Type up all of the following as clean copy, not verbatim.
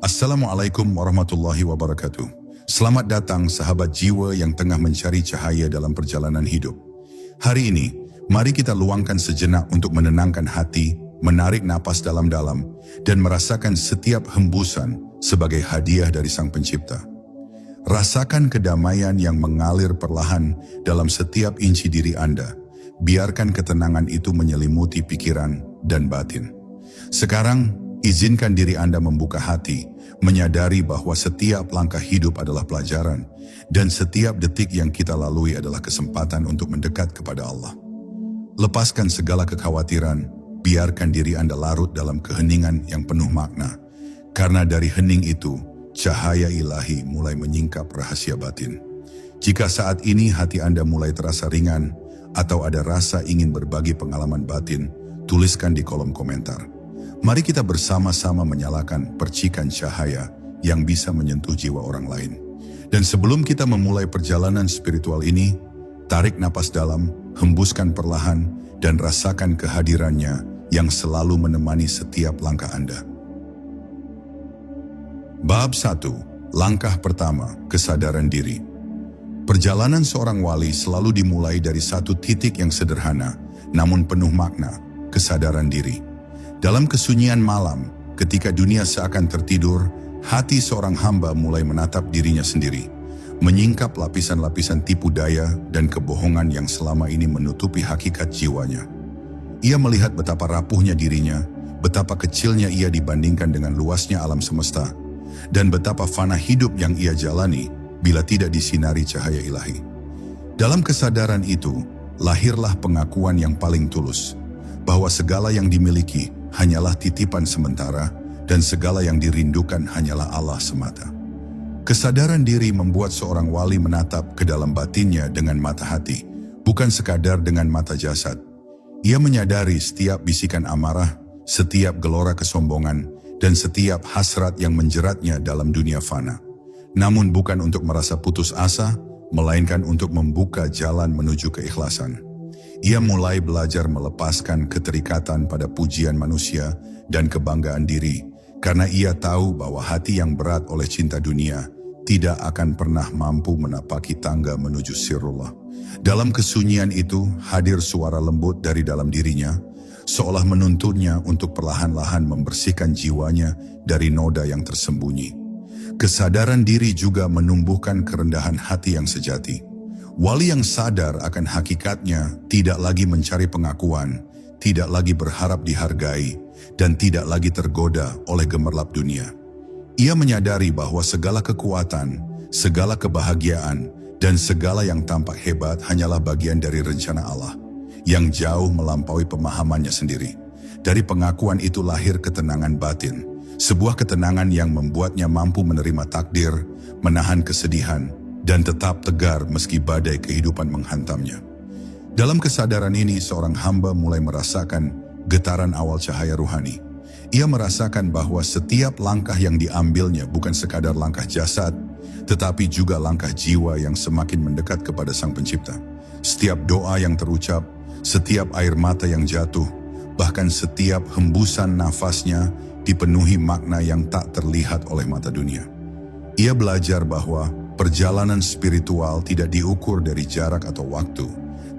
Assalamualaikum warahmatullahi wabarakatuh. Selamat datang sahabat jiwa yang tengah mencari cahaya dalam perjalanan hidup. Hari ini, mari kita luangkan sejenak untuk menenangkan hati, menarik napas dalam-dalam, dan merasakan setiap hembusan sebagai hadiah dari Sang Pencipta. Rasakan kedamaian yang mengalir perlahan dalam setiap inci diri Anda. Biarkan ketenangan itu menyelimuti pikiran dan batin. Sekarang, izinkan diri Anda membuka hati, menyadari bahwa setiap langkah hidup adalah pelajaran, dan setiap detik yang kita lalui adalah kesempatan untuk mendekat kepada Allah. Lepaskan segala kekhawatiran, biarkan diri Anda larut dalam keheningan yang penuh makna, karena dari hening itu, cahaya ilahi mulai menyingkap rahasia batin. Jika saat ini hati Anda mulai terasa ringan, atau ada rasa ingin berbagi pengalaman batin, tuliskan di kolom komentar. Mari kita bersama-sama menyalakan percikan cahaya yang bisa menyentuh jiwa orang lain. Dan sebelum kita memulai perjalanan spiritual ini, tarik napas dalam, hembuskan perlahan, dan rasakan kehadirannya yang selalu menemani setiap langkah Anda. Bab 1. Langkah pertama, kesadaran diri. Perjalanan seorang wali selalu dimulai dari satu titik yang sederhana, namun penuh makna, kesadaran diri. Dalam kesunyian malam, ketika dunia seakan tertidur, hati seorang hamba mulai menatap dirinya sendiri, menyingkap lapisan-lapisan tipu daya dan kebohongan yang selama ini menutupi hakikat jiwanya. Ia melihat betapa rapuhnya dirinya, betapa kecilnya ia dibandingkan dengan luasnya alam semesta, dan betapa fana hidup yang ia jalani bila tidak disinari cahaya ilahi. Dalam kesadaran itu, lahirlah pengakuan yang paling tulus, bahwa segala yang dimiliki hanyalah titipan sementara dan segala yang dirindukan hanyalah Allah semata. Kesadaran diri membuat seorang wali menatap ke dalam batinnya dengan mata hati, bukan sekadar dengan mata jasad. Ia menyadari setiap bisikan amarah, setiap gelora kesombongan, dan setiap hasrat yang menjeratnya dalam dunia fana. Namun bukan untuk merasa putus asa, melainkan untuk membuka jalan menuju keikhlasan. Ia mulai belajar melepaskan keterikatan pada pujian manusia dan kebanggaan diri, karena ia tahu bahwa hati yang berat oleh cinta dunia tidak akan pernah mampu menapaki tangga menuju sirrullah. Dalam kesunyian itu hadir suara lembut dari dalam dirinya, seolah menuntunnya untuk perlahan-lahan membersihkan jiwanya dari noda yang tersembunyi. Kesadaran diri juga menumbuhkan kerendahan hati yang sejati. Wali yang sadar akan hakikatnya tidak lagi mencari pengakuan, tidak lagi berharap dihargai, dan tidak lagi tergoda oleh gemerlap dunia. Ia menyadari bahwa segala kekuatan, segala kebahagiaan, dan segala yang tampak hebat hanyalah bagian dari rencana Allah, yang jauh melampaui pemahamannya sendiri. Dari pengakuan itu lahir ketenangan batin, sebuah ketenangan yang membuatnya mampu menerima takdir, menahan kesedihan, dan tetap tegar meski badai kehidupan menghantamnya. Dalam kesadaran ini, seorang hamba mulai merasakan getaran awal cahaya ruhani. Ia merasakan bahwa setiap langkah yang diambilnya bukan sekadar langkah jasad, tetapi juga langkah jiwa yang semakin mendekat kepada Sang Pencipta. Setiap doa yang terucap, setiap air mata yang jatuh, bahkan setiap hembusan nafasnya dipenuhi makna yang tak terlihat oleh mata dunia. Ia belajar bahwa perjalanan spiritual tidak diukur dari jarak atau waktu,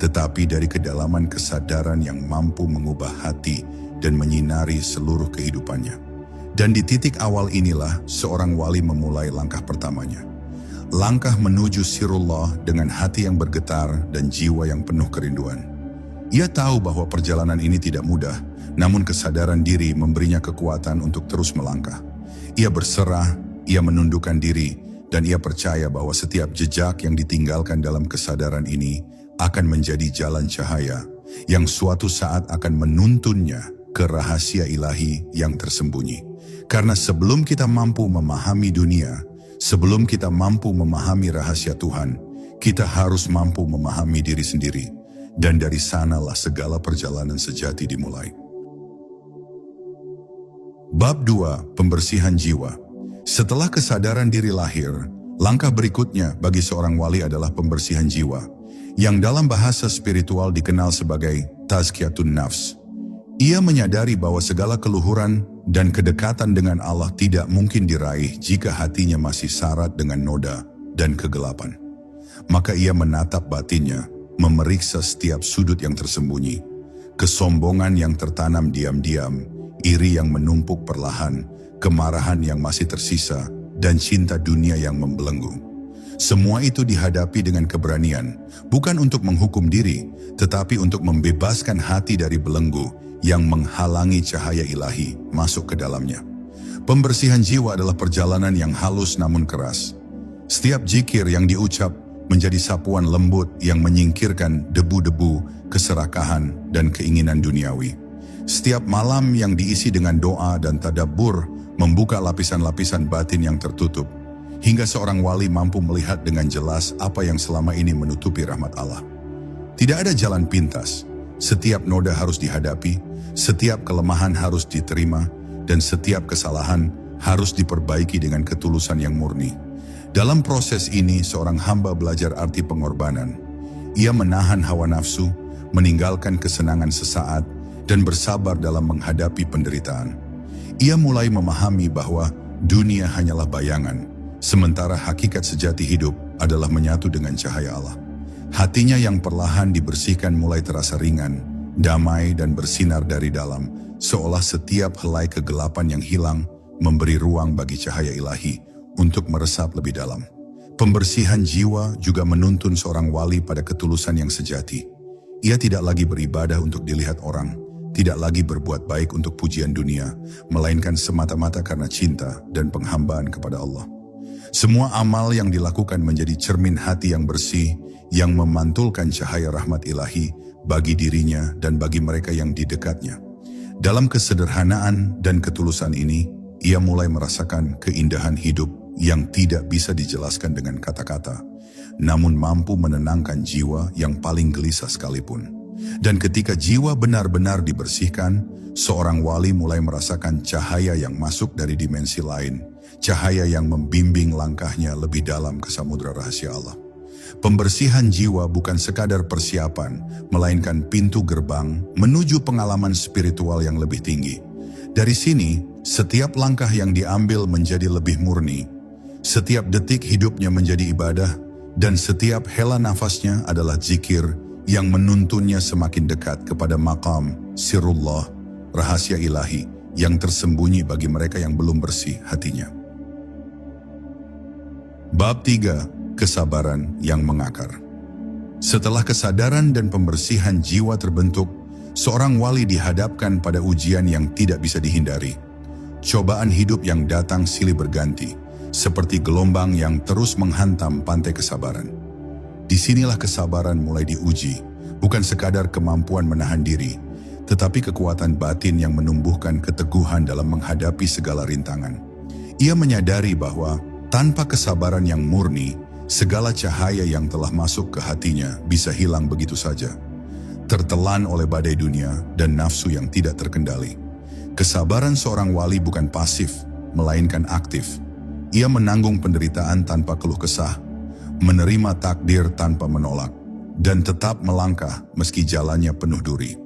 tetapi dari kedalaman kesadaran yang mampu mengubah hati dan menyinari seluruh kehidupannya. Dan di titik awal inilah seorang wali memulai langkah pertamanya. Langkah menuju sirrullah dengan hati yang bergetar dan jiwa yang penuh kerinduan. Ia tahu bahwa perjalanan ini tidak mudah, namun kesadaran diri memberinya kekuatan untuk terus melangkah. Ia berserah, ia menundukkan diri, dan ia percaya bahwa setiap jejak yang ditinggalkan dalam kesadaran ini akan menjadi jalan cahaya yang suatu saat akan menuntunnya ke rahasia ilahi yang tersembunyi. Karena sebelum kita mampu memahami dunia, sebelum kita mampu memahami rahasia Tuhan, kita harus mampu memahami diri sendiri. Dan dari sanalah segala perjalanan sejati dimulai. Bab 2. Pembersihan jiwa. Setelah kesadaran diri lahir, langkah berikutnya bagi seorang wali adalah pembersihan jiwa, yang dalam bahasa spiritual dikenal sebagai tazkiyatun nafs. Ia menyadari bahwa segala keluhuran, dan kedekatan dengan Allah tidak mungkin diraih jika hatinya masih syarat dengan noda dan kegelapan. Maka ia menatap batinnya, memeriksa setiap sudut yang tersembunyi, kesombongan yang tertanam diam-diam, iri yang menumpuk perlahan, kemarahan yang masih tersisa, dan cinta dunia yang membelenggu. Semua itu dihadapi dengan keberanian, bukan untuk menghukum diri, tetapi untuk membebaskan hati dari belenggu yang menghalangi cahaya ilahi masuk ke dalamnya. Pembersihan jiwa adalah perjalanan yang halus namun keras. Setiap zikir yang diucap menjadi sapuan lembut yang menyingkirkan debu-debu, keserakahan, dan keinginan duniawi. Setiap malam yang diisi dengan doa dan tadabbur membuka lapisan-lapisan batin yang tertutup, hingga seorang wali mampu melihat dengan jelas apa yang selama ini menutupi rahmat Allah. Tidak ada jalan pintas, setiap noda harus dihadapi, setiap kelemahan harus diterima, dan setiap kesalahan harus diperbaiki dengan ketulusan yang murni. Dalam proses ini, seorang hamba belajar arti pengorbanan. Ia menahan hawa nafsu, meninggalkan kesenangan sesaat, dan bersabar dalam menghadapi penderitaan. Ia mulai memahami bahwa dunia hanyalah bayangan, sementara hakikat sejati hidup adalah menyatu dengan cahaya Allah. Hatinya yang perlahan dibersihkan mulai terasa ringan, damai dan bersinar dari dalam, seolah setiap helai kegelapan yang hilang memberi ruang bagi cahaya ilahi untuk meresap lebih dalam. Pembersihan jiwa juga menuntun seorang wali pada ketulusan yang sejati. Ia tidak lagi beribadah untuk dilihat orang, tidak lagi berbuat baik untuk pujian dunia, melainkan semata-mata karena cinta dan penghambaan kepada Allah. Semua amal yang dilakukan menjadi cermin hati yang bersih, yang memantulkan cahaya rahmat ilahi bagi dirinya dan bagi mereka yang di dekatnya. Dalam kesederhanaan dan ketulusan ini, ia mulai merasakan keindahan hidup yang tidak bisa dijelaskan dengan kata-kata, namun mampu menenangkan jiwa yang paling gelisah sekalipun. Dan ketika jiwa benar-benar dibersihkan, seorang wali mulai merasakan cahaya yang masuk dari dimensi lain, cahaya yang membimbing langkahnya lebih dalam ke samudera rahasia Allah. Pembersihan jiwa bukan sekadar persiapan, melainkan pintu gerbang menuju pengalaman spiritual yang lebih tinggi. Dari sini, setiap langkah yang diambil menjadi lebih murni, setiap detik hidupnya menjadi ibadah, dan setiap hela nafasnya adalah zikir yang menuntunnya semakin dekat kepada maqam sirullah, rahasia ilahi yang tersembunyi bagi mereka yang belum bersih hatinya. Bab 3. Kesabaran yang mengakar. Setelah kesadaran dan pembersihan jiwa terbentuk, seorang wali dihadapkan pada ujian yang tidak bisa dihindari. Cobaan hidup yang datang silih berganti, seperti gelombang yang terus menghantam pantai kesabaran. Disinilah kesabaran mulai diuji, bukan sekadar kemampuan menahan diri, tetapi kekuatan batin yang menumbuhkan keteguhan dalam menghadapi segala rintangan. Ia menyadari bahwa tanpa kesabaran yang murni, segala cahaya yang telah masuk ke hatinya bisa hilang begitu saja, tertelan oleh badai dunia dan nafsu yang tidak terkendali. Kesabaran seorang wali bukan pasif, melainkan aktif. Ia menanggung penderitaan tanpa keluh kesah, menerima takdir tanpa menolak, dan tetap melangkah meski jalannya penuh duri.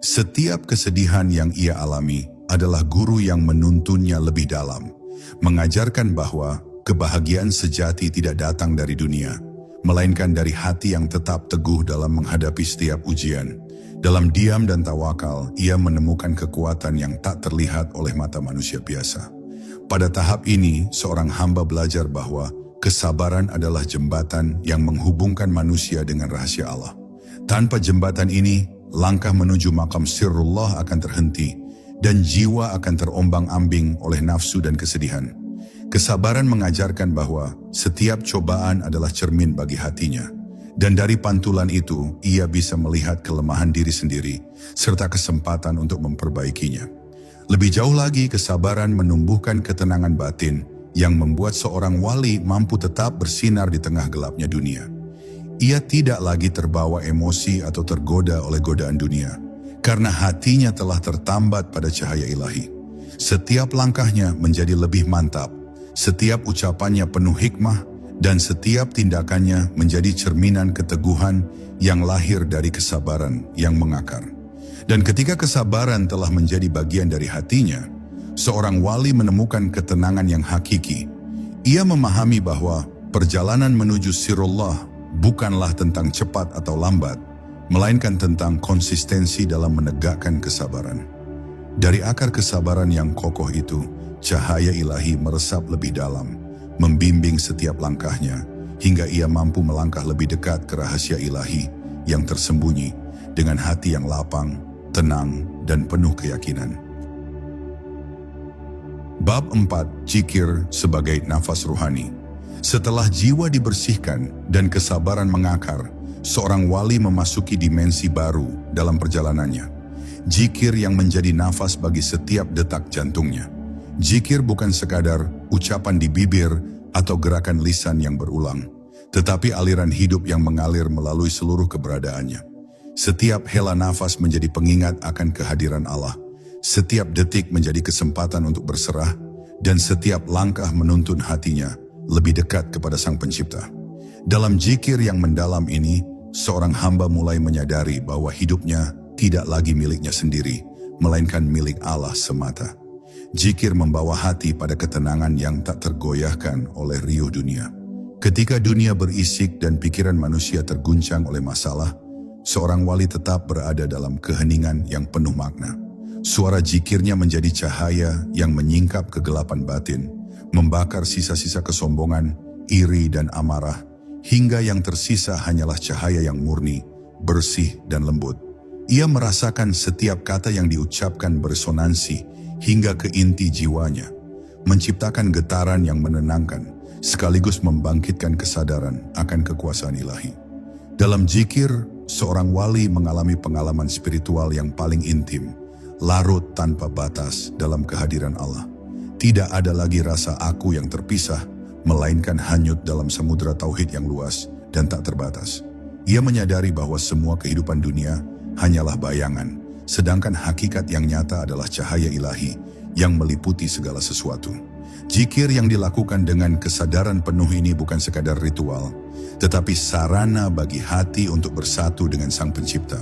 Setiap kesedihan yang ia alami adalah guru yang menuntunnya lebih dalam, mengajarkan bahwa kebahagiaan sejati tidak datang dari dunia, melainkan dari hati yang tetap teguh dalam menghadapi setiap ujian. Dalam diam dan tawakal, ia menemukan kekuatan yang tak terlihat oleh mata manusia biasa. Pada tahap ini, seorang hamba belajar bahwa kesabaran adalah jembatan yang menghubungkan manusia dengan rahasia Allah. Tanpa jembatan ini, langkah menuju makam sirrullah akan terhenti, dan jiwa akan terombang-ambing oleh nafsu dan kesedihan. Kesabaran mengajarkan bahwa setiap cobaan adalah cermin bagi hatinya, dan dari pantulan itu, ia bisa melihat kelemahan diri sendiri, serta kesempatan untuk memperbaikinya. Lebih jauh lagi, kesabaran menumbuhkan ketenangan batin yang membuat seorang wali mampu tetap bersinar di tengah gelapnya dunia. Ia tidak lagi terbawa emosi atau tergoda oleh godaan dunia, karena hatinya telah tertambat pada cahaya ilahi. Setiap langkahnya menjadi lebih mantap, setiap ucapannya penuh hikmah, dan setiap tindakannya menjadi cerminan keteguhan yang lahir dari kesabaran yang mengakar. Dan ketika kesabaran telah menjadi bagian dari hatinya, seorang wali menemukan ketenangan yang hakiki. Ia memahami bahwa perjalanan menuju sirullah bukanlah tentang cepat atau lambat, melainkan tentang konsistensi dalam menegakkan kesabaran. Dari akar kesabaran yang kokoh itu, cahaya ilahi meresap lebih dalam, membimbing setiap langkahnya, hingga ia mampu melangkah lebih dekat ke rahasia ilahi yang tersembunyi dengan hati yang lapang, tenang, dan penuh keyakinan. Bab 4. Zikir sebagai nafas ruhani. Setelah jiwa dibersihkan dan kesabaran mengakar, seorang wali memasuki dimensi baru dalam perjalanannya. Zikir yang menjadi nafas bagi setiap detak jantungnya. Zikir bukan sekadar ucapan di bibir atau gerakan lisan yang berulang, tetapi aliran hidup yang mengalir melalui seluruh keberadaannya. Setiap hela nafas menjadi pengingat akan kehadiran Allah. Setiap detik menjadi kesempatan untuk berserah, dan setiap langkah menuntun hatinya lebih dekat kepada Sang Pencipta. Dalam zikir yang mendalam ini, seorang hamba mulai menyadari bahwa hidupnya tidak lagi miliknya sendiri, melainkan milik Allah semata. Zikir membawa hati pada ketenangan yang tak tergoyahkan oleh riuh dunia. Ketika dunia berisik dan pikiran manusia terguncang oleh masalah, seorang wali tetap berada dalam keheningan yang penuh makna. Suara zikirnya menjadi cahaya yang menyingkap kegelapan batin, membakar sisa-sisa kesombongan, iri dan amarah, hingga yang tersisa hanyalah cahaya yang murni, bersih dan lembut. Ia merasakan setiap kata yang diucapkan beresonansi hingga ke inti jiwanya, menciptakan getaran yang menenangkan, sekaligus membangkitkan kesadaran akan kekuasaan ilahi. Dalam zikir, seorang wali mengalami pengalaman spiritual yang paling intim, larut tanpa batas dalam kehadiran Allah. Tidak ada lagi rasa aku yang terpisah, melainkan hanyut dalam samudera tauhid yang luas dan tak terbatas. Ia menyadari bahwa semua kehidupan dunia hanyalah bayangan, sedangkan hakikat yang nyata adalah cahaya ilahi yang meliputi segala sesuatu. Zikir yang dilakukan dengan kesadaran penuh ini bukan sekadar ritual, tetapi sarana bagi hati untuk bersatu dengan Sang Pencipta,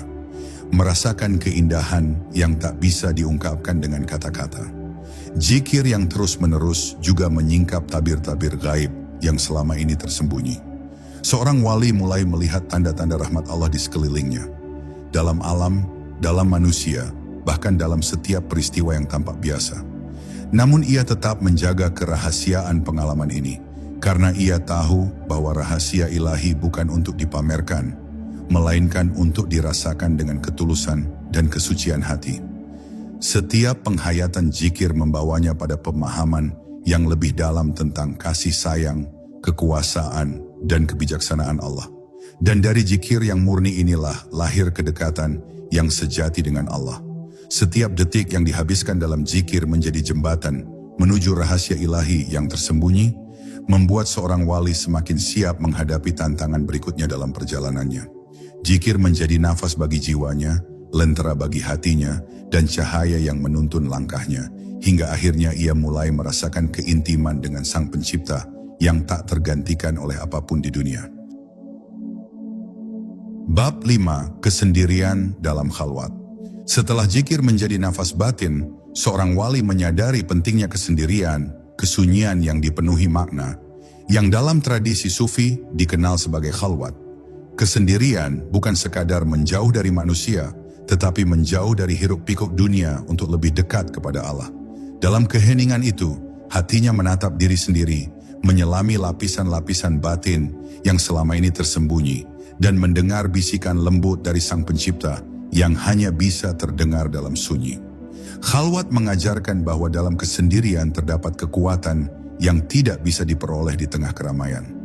merasakan keindahan yang tak bisa diungkapkan dengan kata-kata. Zikir yang terus-menerus juga menyingkap tabir-tabir gaib yang selama ini tersembunyi. Seorang wali mulai melihat tanda-tanda rahmat Allah di sekelilingnya, dalam alam, dalam manusia, bahkan dalam setiap peristiwa yang tampak biasa. Namun ia tetap menjaga kerahasiaan pengalaman ini, karena ia tahu bahwa rahasia ilahi bukan untuk dipamerkan, melainkan untuk dirasakan dengan ketulusan dan kesucian hati. Setiap penghayatan zikir membawanya pada pemahaman yang lebih dalam tentang kasih sayang, kekuasaan, dan kebijaksanaan Allah. Dan dari zikir yang murni inilah lahir kedekatan yang sejati dengan Allah. Setiap detik yang dihabiskan dalam zikir menjadi jembatan menuju rahasia ilahi yang tersembunyi, membuat seorang wali semakin siap menghadapi tantangan berikutnya dalam perjalanannya. Zikir menjadi nafas bagi jiwanya, lentera bagi hatinya, dan cahaya yang menuntun langkahnya, hingga akhirnya ia mulai merasakan keintiman dengan Sang Pencipta yang tak tergantikan oleh apapun di dunia. Bab 5. Kesendirian dalam khalwat. Setelah zikir menjadi nafas batin, seorang wali menyadari pentingnya kesendirian, kesunyian yang dipenuhi makna, yang dalam tradisi sufi dikenal sebagai khalwat. Kesendirian bukan sekadar menjauh dari manusia, tetapi menjauh dari hiruk-pikuk dunia untuk lebih dekat kepada Allah. Dalam keheningan itu, hatinya menatap diri sendiri, menyelami lapisan-lapisan batin yang selama ini tersembunyi, dan mendengar bisikan lembut dari Sang Pencipta yang hanya bisa terdengar dalam sunyi. Khalwat mengajarkan bahwa dalam kesendirian terdapat kekuatan yang tidak bisa diperoleh di tengah keramaian.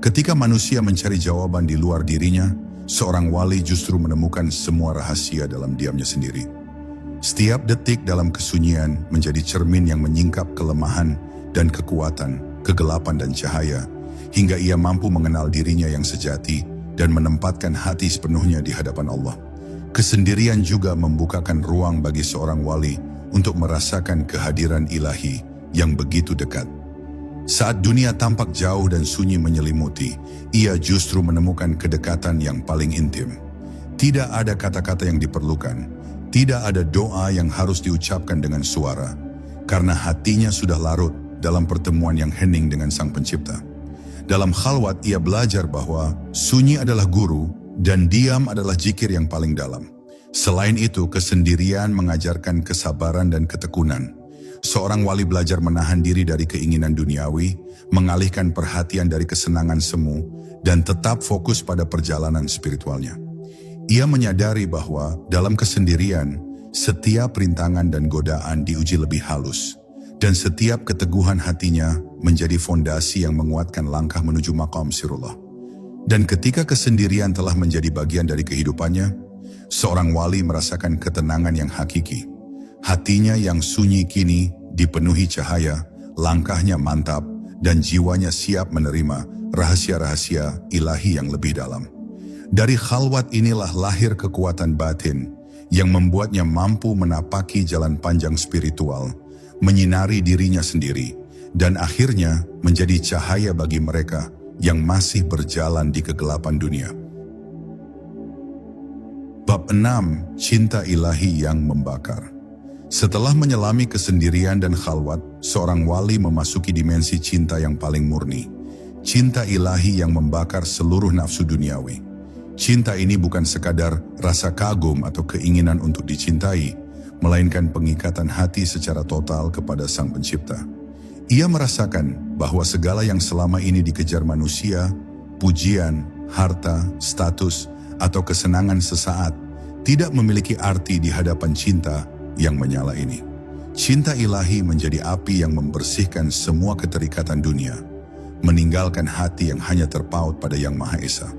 Ketika manusia mencari jawaban di luar dirinya, seorang wali justru menemukan semua rahasia dalam diamnya sendiri. Setiap detik dalam kesunyian menjadi cermin yang menyingkap kelemahan dan kekuatan, kegelapan dan cahaya, hingga ia mampu mengenal dirinya yang sejati dan menempatkan hati sepenuhnya di hadapan Allah. Kesendirian juga membukakan ruang bagi seorang wali untuk merasakan kehadiran ilahi yang begitu dekat. Saat dunia tampak jauh dan sunyi menyelimuti, ia justru menemukan kedekatan yang paling intim. Tidak ada kata-kata yang diperlukan, tidak ada doa yang harus diucapkan dengan suara. karena hatinya sudah larut dalam pertemuan yang hening dengan Sang Pencipta. Dalam khalwat ia belajar bahwa sunyi adalah guru dan diam adalah zikir yang paling dalam. Selain itu, kesendirian mengajarkan kesabaran dan ketekunan. Seorang wali belajar menahan diri dari keinginan duniawi, mengalihkan perhatian dari kesenangan semu, dan tetap fokus pada perjalanan spiritualnya. Ia menyadari bahwa dalam kesendirian, setiap rintangan dan godaan diuji lebih halus, dan setiap keteguhan hatinya menjadi fondasi yang menguatkan langkah menuju maqam sirullah. Dan ketika kesendirian telah menjadi bagian dari kehidupannya, seorang wali merasakan ketenangan yang hakiki. Hatinya yang sunyi kini dipenuhi cahaya, langkahnya mantap, dan jiwanya siap menerima rahasia-rahasia ilahi yang lebih dalam. Dari khalwat inilah lahir kekuatan batin yang membuatnya mampu menapaki jalan panjang spiritual, menyinari dirinya sendiri, dan akhirnya menjadi cahaya bagi mereka yang masih berjalan di kegelapan dunia. Bab 6. Cinta ilahi yang membakar. Setelah menyelami kesendirian dan khalwat, seorang wali memasuki dimensi cinta yang paling murni. Cinta ilahi yang membakar seluruh nafsu duniawi. Cinta ini bukan sekadar rasa kagum atau keinginan untuk dicintai, melainkan pengikatan hati secara total kepada Sang Pencipta. Ia merasakan bahwa segala yang selama ini dikejar manusia, pujian, harta, status, atau kesenangan sesaat, tidak memiliki arti di hadapan cinta yang menyala ini. Cinta ilahi menjadi api yang membersihkan semua keterikatan dunia, meninggalkan hati yang hanya terpaut pada Yang Maha Esa.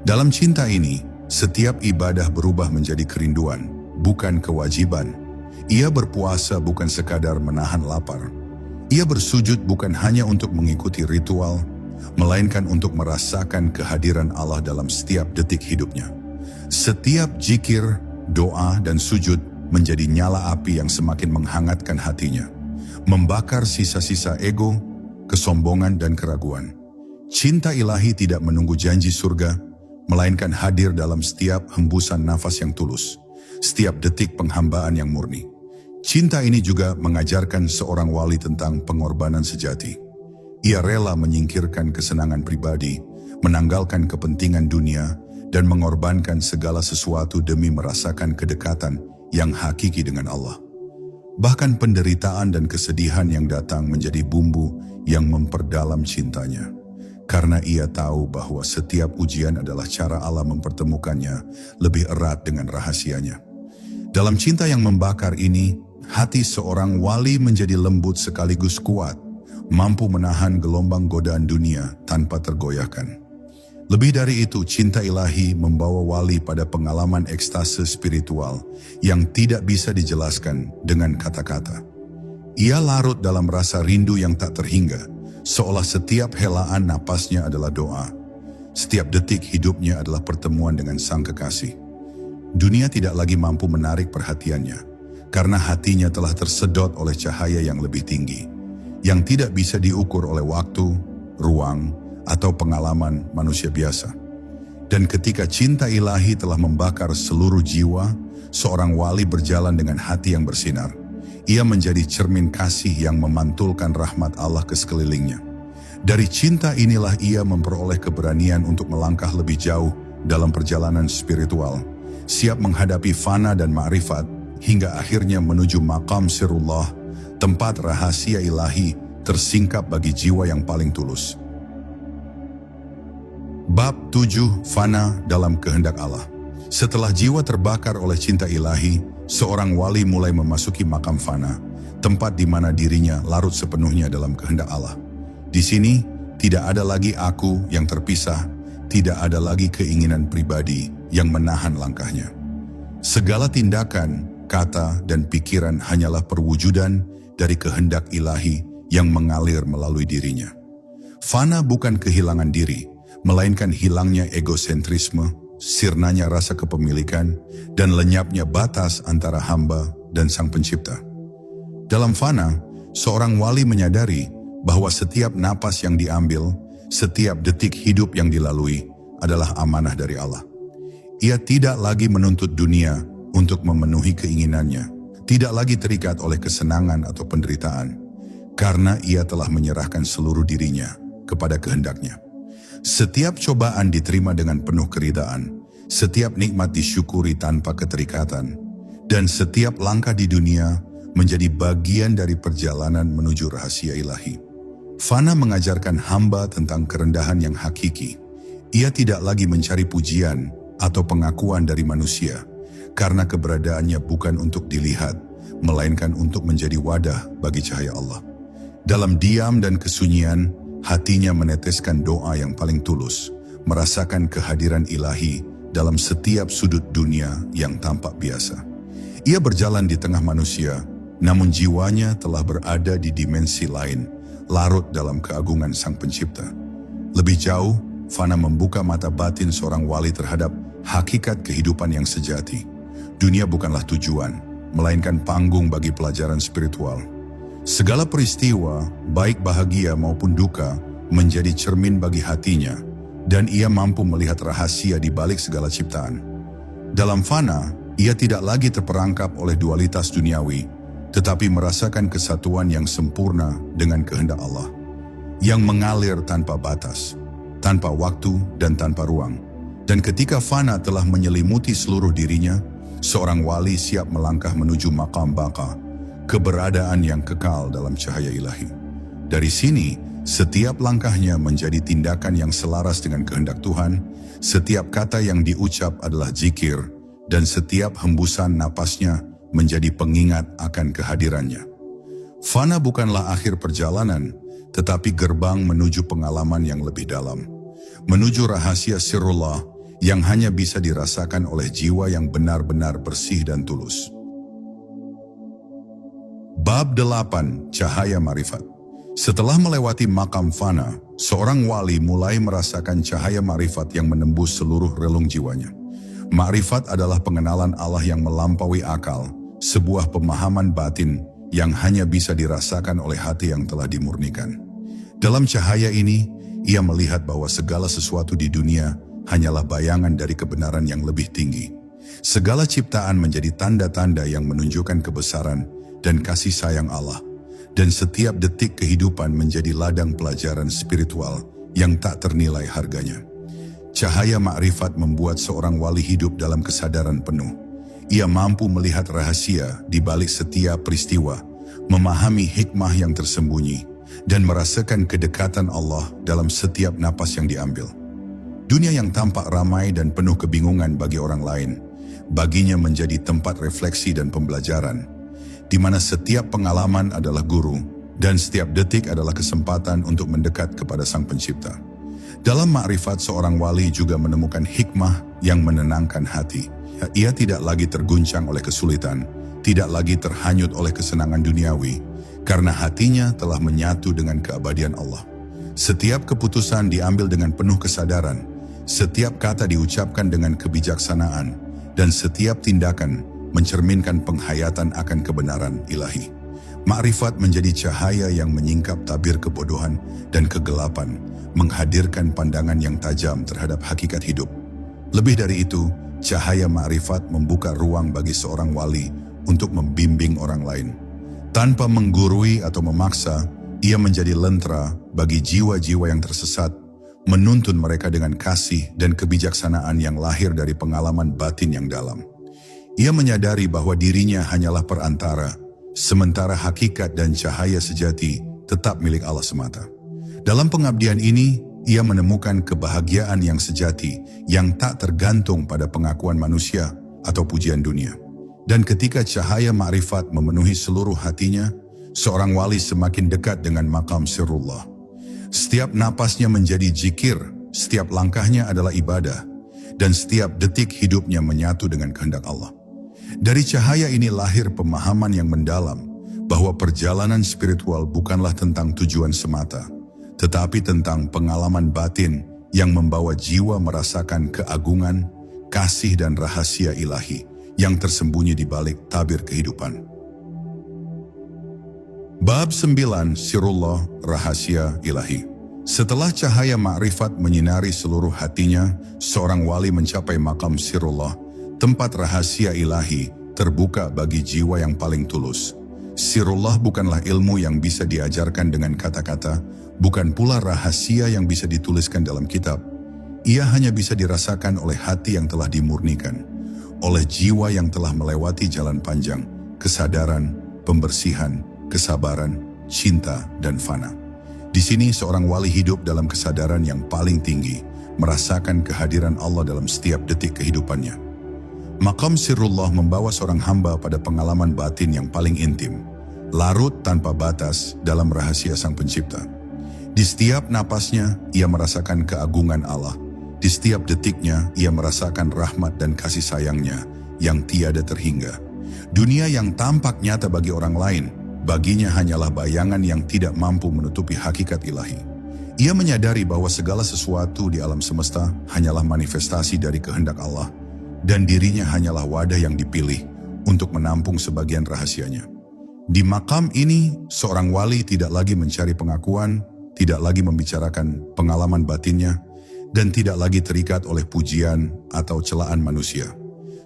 Dalam cinta ini, setiap ibadah berubah menjadi kerinduan, bukan kewajiban. Ia berpuasa bukan sekadar menahan lapar. Ia bersujud bukan hanya untuk mengikuti ritual, melainkan untuk merasakan kehadiran Allah dalam setiap detik hidupnya. Setiap zikir, doa, dan sujud menjadi nyala api yang semakin menghangatkan hatinya, membakar sisa-sisa ego, kesombongan, dan keraguan. Cinta ilahi tidak menunggu janji surga, melainkan hadir dalam setiap hembusan nafas yang tulus, setiap detik penghambaan yang murni. Cinta ini juga mengajarkan seorang wali tentang pengorbanan sejati. Ia rela menyingkirkan kesenangan pribadi, menanggalkan kepentingan dunia, dan mengorbankan segala sesuatu demi merasakan kedekatan yang hakiki dengan Allah. Bahkan penderitaan dan kesedihan yang datang menjadi bumbu yang memperdalam cintanya. Karena ia tahu bahwa setiap ujian adalah cara Allah mempertemukannya lebih erat dengan rahasianya. Dalam cinta yang membakar ini, hati seorang wali menjadi lembut sekaligus kuat, mampu menahan gelombang godaan dunia tanpa tergoyahkan. Lebih dari itu, cinta ilahi membawa wali pada pengalaman ekstase spiritual yang tidak bisa dijelaskan dengan kata-kata. Ia larut dalam rasa rindu yang tak terhingga, seolah setiap helaan napasnya adalah doa. Setiap detik hidupnya adalah pertemuan dengan Sang Kekasih. Dunia tidak lagi mampu menarik perhatiannya, karena hatinya telah tersedot oleh cahaya yang lebih tinggi, yang tidak bisa diukur oleh waktu, ruang, atau pengalaman manusia biasa. Dan ketika cinta ilahi telah membakar seluruh jiwa, seorang wali berjalan dengan hati yang bersinar. Ia menjadi cermin kasih yang memantulkan rahmat Allah ke sekelilingnya. Dari cinta inilah ia memperoleh keberanian untuk melangkah lebih jauh dalam perjalanan spiritual, siap menghadapi fana dan ma'rifat, hingga akhirnya menuju maqam sirullah, tempat rahasia ilahi tersingkap bagi jiwa yang paling tulus. Bab 7. Fana dalam kehendak Allah. Setelah jiwa terbakar oleh cinta ilahi, seorang wali mulai memasuki makam fana, tempat di mana dirinya larut sepenuhnya dalam kehendak Allah. Di sini, tidak ada lagi aku yang terpisah, tidak ada lagi keinginan pribadi yang menahan langkahnya. Segala tindakan, kata, dan pikiran hanyalah perwujudan dari kehendak ilahi yang mengalir melalui dirinya. Fana bukan kehilangan diri, melainkan hilangnya egosentrisme, sirnanya rasa kepemilikan, dan lenyapnya batas antara hamba dan Sang Pencipta. Dalam fana, seorang wali menyadari bahwa setiap napas yang diambil, setiap detik hidup yang dilalui adalah amanah dari Allah. Ia tidak lagi menuntut dunia untuk memenuhi keinginannya, tidak lagi terikat oleh kesenangan atau penderitaan, karena ia telah menyerahkan seluruh dirinya kepada kehendaknya. Setiap cobaan diterima dengan penuh keridaan, setiap nikmat disyukuri tanpa keterikatan, dan setiap langkah di dunia menjadi bagian dari perjalanan menuju rahasia ilahi. Fana mengajarkan hamba tentang kerendahan yang hakiki. Ia tidak lagi mencari pujian atau pengakuan dari manusia, karena keberadaannya bukan untuk dilihat, melainkan untuk menjadi wadah bagi cahaya Allah. Dalam diam dan kesunyian, hatinya meneteskan doa yang paling tulus, merasakan kehadiran ilahi dalam setiap sudut dunia yang tampak biasa. Ia berjalan di tengah manusia, namun jiwanya telah berada di dimensi lain, larut dalam keagungan Sang Pencipta. Lebih jauh, Fana membuka mata batin seorang wali terhadap hakikat kehidupan yang sejati. Dunia bukanlah tujuan, melainkan panggung bagi pelajaran spiritual. Segala peristiwa, baik bahagia maupun duka, menjadi cermin bagi hatinya, dan ia mampu melihat rahasia di balik segala ciptaan. Dalam Fana, ia tidak lagi terperangkap oleh dualitas duniawi, tetapi merasakan kesatuan yang sempurna dengan kehendak Allah, yang mengalir tanpa batas, tanpa waktu dan tanpa ruang. Dan ketika Fana telah menyelimuti seluruh dirinya, seorang wali siap melangkah menuju maqam baqa, keberadaan yang kekal dalam cahaya ilahi. Dari sini, setiap langkahnya menjadi tindakan yang selaras dengan kehendak Tuhan, setiap kata yang diucap adalah zikir, dan setiap hembusan napasnya menjadi pengingat akan kehadirannya. Fana bukanlah akhir perjalanan, tetapi gerbang menuju pengalaman yang lebih dalam, menuju rahasia sirrullah yang hanya bisa dirasakan oleh jiwa yang benar-benar bersih dan tulus. Bab 8. Cahaya Ma'rifat. Setelah melewati makam Fana, seorang wali mulai merasakan cahaya ma'rifat yang menembus seluruh relung jiwanya. Ma'rifat adalah pengenalan Allah yang melampaui akal, sebuah pemahaman batin yang hanya bisa dirasakan oleh hati yang telah dimurnikan. Dalam cahaya ini, ia melihat bahwa segala sesuatu di dunia hanyalah bayangan dari kebenaran yang lebih tinggi. Segala ciptaan menjadi tanda-tanda yang menunjukkan kebesaran dan kasih sayang Allah, dan setiap detik kehidupan menjadi ladang pelajaran spiritual yang tak ternilai harganya. Cahaya ma'rifat membuat seorang wali hidup dalam kesadaran penuh. Ia mampu melihat rahasia di balik setiap peristiwa, memahami hikmah yang tersembunyi, dan merasakan kedekatan Allah dalam setiap napas yang diambil. Dunia yang tampak ramai dan penuh kebingungan bagi orang lain, baginya menjadi tempat refleksi dan pembelajaran, di mana setiap pengalaman adalah guru, dan setiap detik adalah kesempatan untuk mendekat kepada Sang Pencipta. Dalam ma'rifat, seorang wali juga menemukan hikmah yang menenangkan hati. Ia tidak lagi terguncang oleh kesulitan, tidak lagi terhanyut oleh kesenangan duniawi, karena hatinya telah menyatu dengan keabadian Allah. Setiap keputusan diambil dengan penuh kesadaran, setiap kata diucapkan dengan kebijaksanaan, dan setiap tindakan mencerminkan penghayatan akan kebenaran ilahi. Ma'rifat menjadi cahaya yang menyingkap tabir kebodohan dan kegelapan, menghadirkan pandangan yang tajam terhadap hakikat hidup. Lebih dari itu, cahaya ma'rifat membuka ruang bagi seorang wali untuk membimbing orang lain. Tanpa menggurui atau memaksa, ia menjadi lentera bagi jiwa-jiwa yang tersesat, menuntun mereka dengan kasih dan kebijaksanaan yang lahir dari pengalaman batin yang dalam. Ia menyadari bahwa dirinya hanyalah perantara, sementara hakikat dan cahaya sejati tetap milik Allah semata. Dalam pengabdian ini, ia menemukan kebahagiaan yang sejati yang tak tergantung pada pengakuan manusia atau pujian dunia. Dan ketika cahaya ma'rifat memenuhi seluruh hatinya, seorang wali semakin dekat dengan makam sirrullah. Setiap napasnya menjadi zikir, setiap langkahnya adalah ibadah, dan setiap detik hidupnya menyatu dengan kehendak Allah. Dari cahaya ini lahir pemahaman yang mendalam bahwa perjalanan spiritual bukanlah tentang tujuan semata, tetapi tentang pengalaman batin yang membawa jiwa merasakan keagungan, kasih dan rahasia ilahi yang tersembunyi di balik tabir kehidupan. Bab 9. Sirrullah, Rahasia Ilahi. Setelah cahaya ma'rifat menyinari seluruh hatinya, seorang wali mencapai makam sirrullah, tempat rahasia ilahi terbuka bagi jiwa yang paling tulus. Sirullah bukanlah ilmu yang bisa diajarkan dengan kata-kata, bukan pula rahasia yang bisa dituliskan dalam kitab. Ia hanya bisa dirasakan oleh hati yang telah dimurnikan, oleh jiwa yang telah melewati jalan panjang, kesadaran, pembersihan, kesabaran, cinta, dan fana. Di sini seorang wali hidup dalam kesadaran yang paling tinggi, merasakan kehadiran Allah dalam setiap detik kehidupannya. Maqam Sirullah membawa seorang hamba pada pengalaman batin yang paling intim, larut tanpa batas dalam rahasia Sang Pencipta. Di setiap napasnya, ia merasakan keagungan Allah. Di setiap detiknya, ia merasakan rahmat dan kasih sayangnya yang tiada terhingga. Dunia yang tampak nyata bagi orang lain, baginya hanyalah bayangan yang tidak mampu menutupi hakikat ilahi. Ia menyadari bahwa segala sesuatu di alam semesta hanyalah manifestasi dari kehendak Allah, dan dirinya hanyalah wadah yang dipilih untuk menampung sebagian rahasianya. Di makam ini, seorang wali tidak lagi mencari pengakuan, tidak lagi membicarakan pengalaman batinnya, dan tidak lagi terikat oleh pujian atau celaan manusia.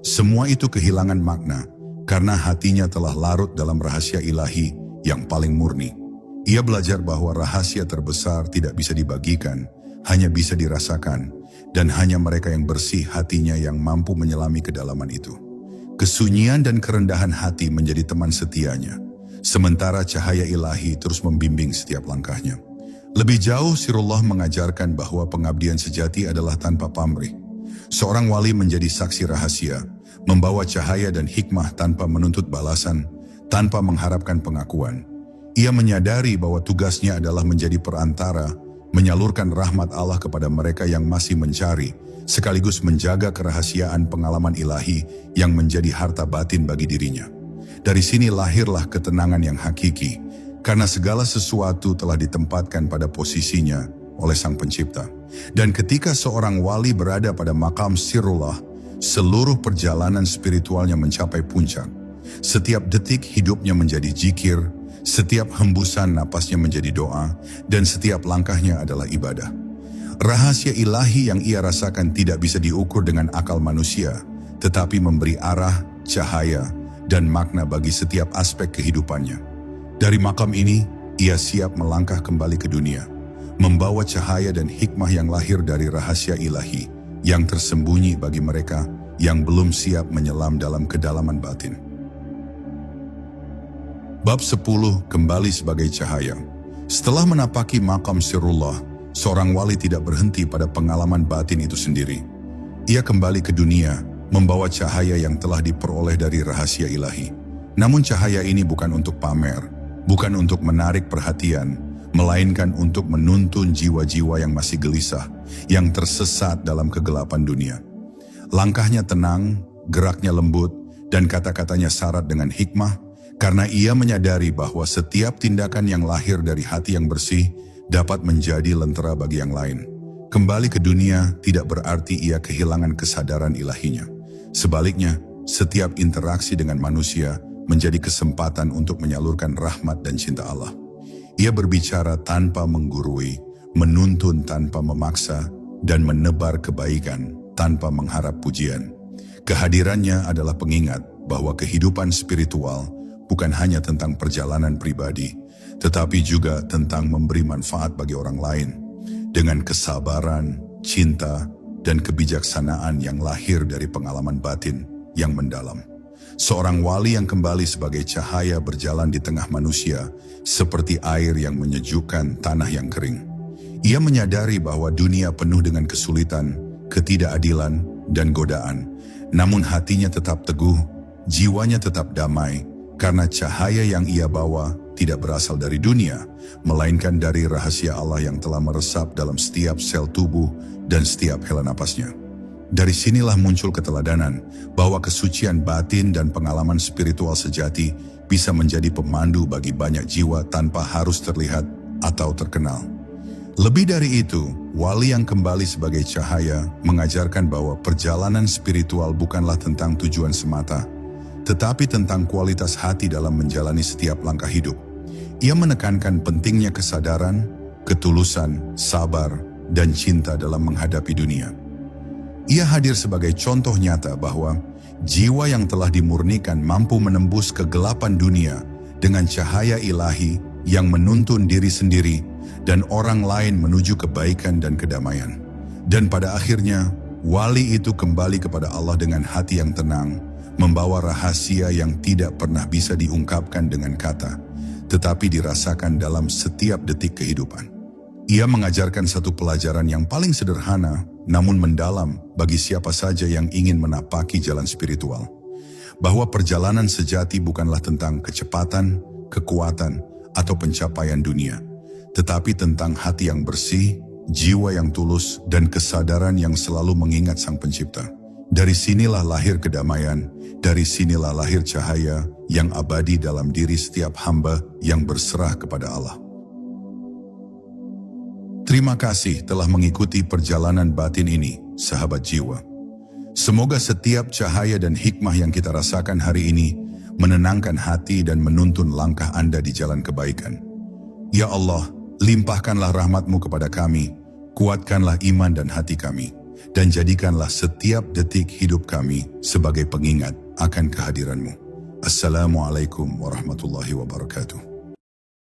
Semua itu kehilangan makna, karena hatinya telah larut dalam rahasia ilahi yang paling murni. Ia belajar bahwa rahasia terbesar tidak bisa dibagikan, hanya bisa dirasakan, dan hanya mereka yang bersih hatinya yang mampu menyelami kedalaman itu. Kesunyian dan kerendahan hati menjadi teman setianya, sementara cahaya ilahi terus membimbing setiap langkahnya. Lebih jauh, Sirullah mengajarkan bahwa pengabdian sejati adalah tanpa pamrih. Seorang wali menjadi saksi rahasia, membawa cahaya dan hikmah tanpa menuntut balasan, tanpa mengharapkan pengakuan. Ia menyadari bahwa tugasnya adalah menjadi perantara, menyalurkan rahmat Allah kepada mereka yang masih mencari, sekaligus menjaga kerahasiaan pengalaman ilahi yang menjadi harta batin bagi dirinya. Dari sini lahirlah ketenangan yang hakiki, karena segala sesuatu telah ditempatkan pada posisinya oleh Sang Pencipta. Dan ketika seorang wali berada pada makam Sirullah, seluruh perjalanan spiritualnya mencapai puncak. Setiap detik hidupnya menjadi zikir, setiap hembusan napasnya menjadi doa, dan setiap langkahnya adalah ibadah. Rahasia ilahi yang ia rasakan tidak bisa diukur dengan akal manusia, tetapi memberi arah, cahaya, dan makna bagi setiap aspek kehidupannya. Dari makam ini, ia siap melangkah kembali ke dunia, membawa cahaya dan hikmah yang lahir dari rahasia ilahi, yang tersembunyi bagi mereka yang belum siap menyelam dalam kedalaman batin. Bab 10, kembali sebagai cahaya. Setelah menapaki makam Sirullah, seorang wali tidak berhenti pada pengalaman batin itu sendiri. Ia kembali ke dunia, membawa cahaya yang telah diperoleh dari rahasia ilahi. Namun cahaya ini bukan untuk pamer, bukan untuk menarik perhatian, melainkan untuk menuntun jiwa-jiwa yang masih gelisah, yang tersesat dalam kegelapan dunia. Langkahnya tenang, geraknya lembut, dan kata-katanya syarat dengan hikmah, karena ia menyadari bahwa setiap tindakan yang lahir dari hati yang bersih dapat menjadi lentera bagi yang lain. Kembali ke dunia tidak berarti ia kehilangan kesadaran ilahinya. Sebaliknya, setiap interaksi dengan manusia menjadi kesempatan untuk menyalurkan rahmat dan cinta Allah. Ia berbicara tanpa menggurui, menuntun tanpa memaksa, dan menebar kebaikan tanpa mengharap pujian. Kehadirannya adalah pengingat bahwa kehidupan spiritual bukan hanya tentang perjalanan pribadi, tetapi juga tentang memberi manfaat bagi orang lain, dengan kesabaran, cinta, dan kebijaksanaan yang lahir dari pengalaman batin yang mendalam. Seorang wali yang kembali sebagai cahaya berjalan di tengah manusia, seperti air yang menyejukkan tanah yang kering. Ia menyadari bahwa dunia penuh dengan kesulitan, ketidakadilan, dan godaan, namun hatinya tetap teguh, jiwanya tetap damai, karena cahaya yang ia bawa tidak berasal dari dunia, melainkan dari rahasia Allah yang telah meresap dalam setiap sel tubuh dan setiap hela napasnya. Dari sinilah muncul keteladanan bahwa kesucian batin dan pengalaman spiritual sejati bisa menjadi pemandu bagi banyak jiwa tanpa harus terlihat atau terkenal. Lebih dari itu, wali yang kembali sebagai cahaya mengajarkan bahwa perjalanan spiritual bukanlah tentang tujuan semata, tetapi tentang kualitas hati dalam menjalani setiap langkah hidup. Ia menekankan pentingnya kesadaran, ketulusan, sabar, dan cinta dalam menghadapi dunia. Ia hadir sebagai contoh nyata bahwa Jiwa yang telah dimurnikan mampu menembus kegelapan dunia dengan cahaya ilahi yang menuntun diri sendiri dan orang lain menuju kebaikan dan kedamaian. Dan pada akhirnya, wali itu kembali kepada Allah dengan hati yang tenang, membawa rahasia yang tidak pernah bisa diungkapkan dengan kata, tetapi dirasakan dalam setiap detik kehidupan. Ia mengajarkan satu pelajaran yang paling sederhana, namun mendalam bagi siapa saja yang ingin menapaki jalan spiritual. Bahwa perjalanan sejati bukanlah tentang kecepatan, kekuatan, atau pencapaian dunia, tetapi tentang hati yang bersih, jiwa yang tulus, dan kesadaran yang selalu mengingat Sang Pencipta. Dari sinilah lahir kedamaian, dari sinilah lahir cahaya yang abadi dalam diri setiap hamba yang berserah kepada Allah. Terima kasih telah mengikuti perjalanan batin ini, sahabat jiwa. Semoga setiap cahaya dan hikmah yang kita rasakan hari ini menenangkan hati dan menuntun langkah Anda di jalan kebaikan. Ya Allah, limpahkanlah rahmat-Mu kepada kami, kuatkanlah iman dan hati kami, dan jadikanlah setiap detik hidup kami sebagai pengingat akan kehadiran-Mu. Assalamualaikum warahmatullahi wabarakatuh.